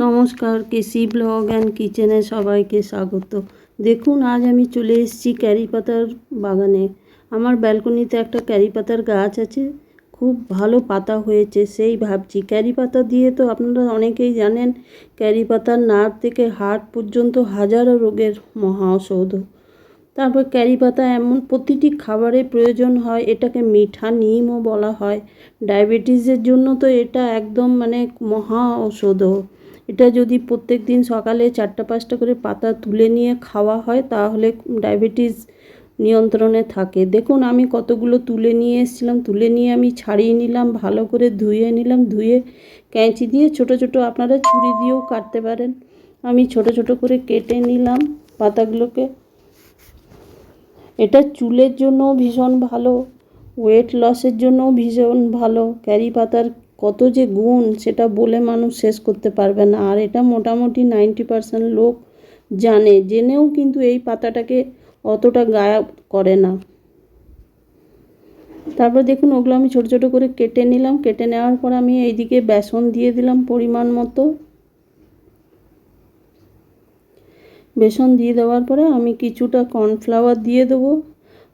নমস্কার, কৃষি blog and কিচেনে সবাইকে স্বাগত। দেখুন, আজ আমি চলে এসেছি ক্যারি পাতার বাগানে। আমার ব্যালকনিতে একটা ক্যারি পাতার গাছ আছে, খুব ভালো পাতা হয়েছে। সেই ভাবছি, ক্যারি পাতা দিয়ে তো আপনারা অনেকেই জানেন, ক্যারি পাতার নার্ভ থেকে হার্ট পর্যন্ত হাজারো রোগের মহা ঔষধ। তারপর ক্যারি পাতা এমন প্রতিটি খাবারে প্রয়োজন হয়, এটাকে মিঠা নিমও বলা হয়। ডায়াবেটিসের জন্য তো এটা একদম মহা ঔষধও। এটা যদি প্রত্যেক দিন সকালে 4-5টা করে পাতা তুলে নিয়ে খাওয়া হয়, তাহলে ডায়াবেটিস নিয়ন্ত্রণে থাকে। দেখুন, আমি কতগুলো তুলে নিয়ে এসেছিলাম। তুলে নিয়ে আমি ছাড়িয়ে নিলাম, ভালো করে ধুয়ে নিলাম। ধুয়ে ক্যাঁচি দিয়ে ছোট ছোট, আপনারা ছুরি দিয়েও কাটতে পারেন। আমি ছোট ছোট করে কেটে নিলাম পাতাগুলোকে। এটা চুলের জন্যও ভীষণ ভালো, ওয়েট লসের জন্যও ভীষণ ভালো। ক্যারি পাতার কত যে গুণ, সেটা বলে মানুষ শেষ করতে পারবে না। আর এটা মোটামুটি 90% লোক জানে, জেনেও কিন্তু এই পাতাটাকে অতটা গায়ে করে না। তারপর দেখুন, ওগুলো আমি ছোট ছোট করে কেটে নিলাম। কেটে নেওয়ার পর আমি এইদিকে বেসন দিয়ে দিলাম পরিমাণ মতো। বেসন দিয়ে দেওয়ার পরে আমি কিছুটা কর্নফ্লাওয়ার দিয়ে দেবো।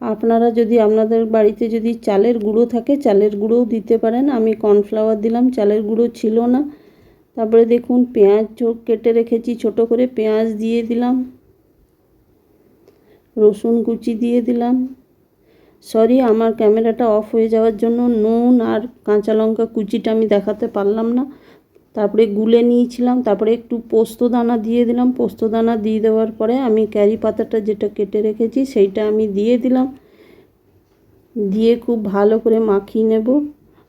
আপনারা যদি আপনাদের বাড়িতে যদি চালের গুঁড়ো থাকে, চালের গুঁড়োও দিতে পারেন। আমি কর্নফ্লাওয়ার দিলাম, চালের গুঁড়ো ছিল না। তারপরে দেখুন, পেঁয়াজ কেটে রেখেছি ছোট করে, পেঁয়াজ দিয়ে দিলাম। রসুন কুচি দিয়ে দিলাম। সরি, আমার ক্যামেরাটা অফ হয়ে যাওয়ার জন্য নুন আর কাঁচা লঙ্কা কুচিটা আমি দেখাতে পারলাম না। তারপরে গুলে নিয়েছিলাম। তারপরে একটু পোস্তদানা দিয়ে দিলাম। পোস্তদানা দিয়ে দেওয়ার পরে আমি ক্যারি পাতাটা যেটা কেটে রেখেছি সেইটা আমি দিয়ে দিলাম। দিয়ে খুব ভালো করে মাখিয়ে নেব।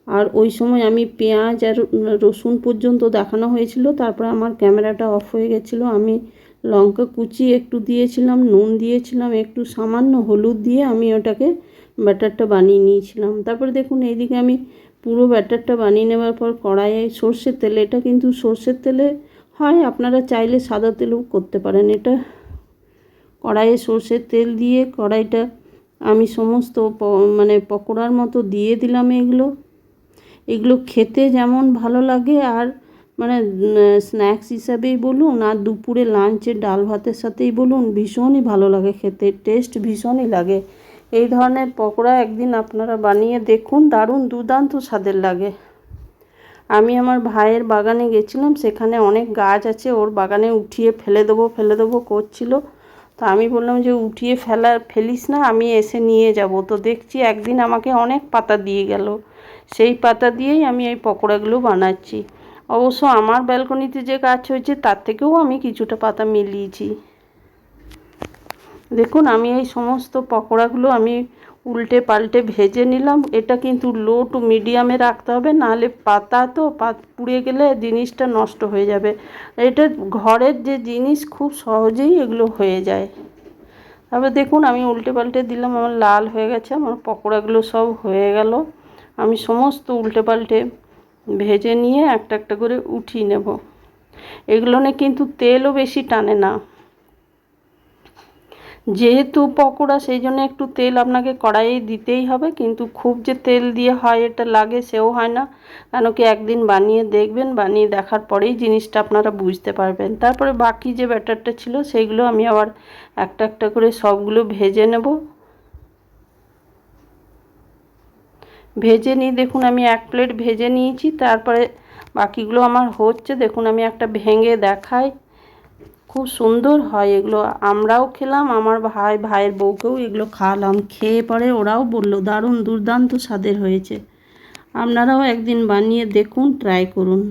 আর ওই সময় আমি পেঁয়াজ আর রসুন পর্যন্ত দেখানো হয়েছিল। তারপরে আমার ক্যামেরাটা অফ হয়ে গেছিলো। আমি লঙ্কা কুচি একটু দিয়েছিলাম, নুন দিয়েছিলাম, একটু সামান্য হলুদ দিয়ে আমি ওটাকে ব্যাটারটা বানিয়ে নিয়েছিলাম। তারপরে দেখুন, এইদিকে আমি পুরো ব্যাটারটা বানিয়ে নেওয়ার পর কড়াইয়ে সর্ষের তেলে, এটা কিন্তু সর্ষের তেলে হয়, আপনারা চাইলে সাদা তেলেও করতে পারেন। এটা কড়াইয়ে সর্ষের তেল দিয়ে কড়াইটা আমি সমস্ত পকোড়ার মতো দিয়ে দিলাম। এগুলো খেতে যেমন ভালো লাগে, আর স্ন্যাক্স হিসাবেই বলুন, আর দুপুরে লাঞ্চে ডাল ভাতের সাথেই বলুন, ভীষণই ভালো লাগে খেতে, টেস্ট ভীষণই লাগে। এই ধরনের পকোড়া একদিন আপনারা বানিয়ে দেখুন, দারুণ দুর্দান্ত স্বাদের লাগে। আমি আমার ভাইয়ের বাগানে গেছিলাম, সেখানে অনেক গাছ আছে, ওর বাগানে উঠিয়ে ফেলে দেবো করছিল। তো আমি বললাম যে উঠিয়ে ফেলিস না, আমি এসে নিয়ে যাব। তো দেখছি একদিন আমাকে অনেক পাতা দিয়ে গেল। সেই পাতা দিয়েই আমি এই পকোড়াগুলো বানাচ্ছি। অবশ্য আমার ব্যালকনিতে যে গাছ হয়েছে তার থেকেও আমি কিছুটা পাতা মিলিয়েছি। দেখুন, আমি এই সমস্ত পকোড়াগুলো আমি উল্টে পাল্টে ভেজে নিলাম। এটা কিন্তু লো টু মিডিয়ামে রাখতে হবে, নাহলে পাতা তো পুড়ে গেলে জিনিসটা নষ্ট হয়ে যাবে। এটা ঘরের যে জিনিস, খুব সহজেই এগুলো হয়ে যায়। তারপর দেখুন, আমি উল্টে পাল্টে দিলাম, আমার লাল হয়ে গেছে, আমার পকোড়াগুলো সব হয়ে গেল। আমি সমস্ত উল্টে পাল্টে ভেজে নিয়ে একটা একটা করে উঠিয়ে নেব। এগুলো কিন্তু তেলও বেশি টানে না, যেহেতু পকোড়া, সেই জন্য একটু তেল আপনাকে কড়াইয়ে দিতেই হবে। কিন্তু খুব যে তেল দিয়ে হয় এটা লাগে, সেও হয় না। কেন কি, একদিন বানিয়ে দেখবেন, বানিয়ে দেখার পরেই জিনিসটা আপনারা বুঝতে পারবেন। তারপরে বাকি যে ব্যাটারটা ছিল সেইগুলো আমি আবার একটা একটা করে সবগুলো ভেজে নেব। ভেজে নিয়ে দেখুন, আমি 1 প্লেট ভেজে নিয়েছি। তারপরে বাকিগুলো আমার হচ্ছে, দেখুন আমি একটা ভেঙে দেখাই। খুব সুন্দর হয় এগুলো। আমরাও খেলাম, আমার ভাইয়ের বউকেও এগুলো খাওয়ালাম। খেয়ে পরে ওরাও বললো দারুণ দুর্দান্ত স্বাদের হয়েছে। আপনারাও একদিন বানিয়ে দেখুন, ট্রাই করুন।